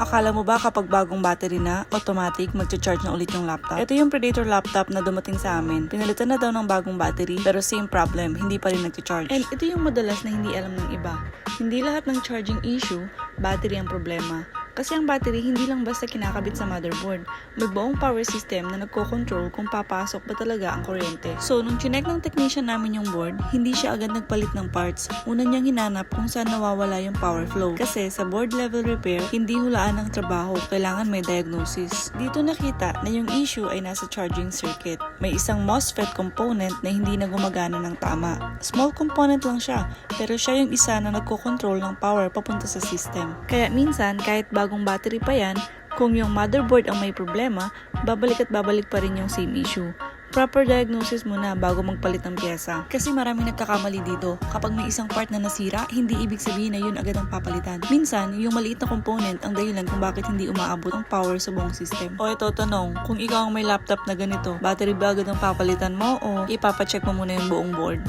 Akala mo ba kapag bagong battery na, automatic magcha-charge na ulit yung laptop? Ito yung Predator laptop na dumating sa amin. Pinalitan na daw ng bagong battery, pero same problem, hindi pa rin nagcha-charge. And ito yung madalas na hindi alam ng iba. Hindi lahat ng charging issue, battery ang problema. Kasi ang battery hindi lang basta kinakabit sa motherboard. May buong power system na nagko-control kung papasok ba talaga ang kuryente. So, nung chinek ng technician namin yung board, hindi siya agad nagpalit ng parts. Una niyang hinanap kung saan nawawala yung power flow. Kasi sa board level repair, hindi hulaan ng trabaho, kailangan may diagnosis. Dito nakita na yung issue ay nasa charging circuit. May isang MOSFET component na hindi na gumagana ng tama. Small component lang siya, pero siya yung isa na nagko-control ng power papunta sa system. Kaya minsan, kahit bagong battery pa yan, kung yung motherboard ang may problema, babalik at babalik pa rin yung same issue. Proper diagnosis muna bago magpalit ng pyesa. Kasi maraming nagkakamali dito. Kapag may isang part na nasira, hindi ibig sabihin na yun agad ang papalitan. Minsan, yung maliit na component ang dahilan kung bakit hindi umaabot ang power sa buong system. O ito, tanong, kung ikaw ang may laptop na ganito, battery ba agad ang papalitan mo o ipapacheck mo muna yung buong board?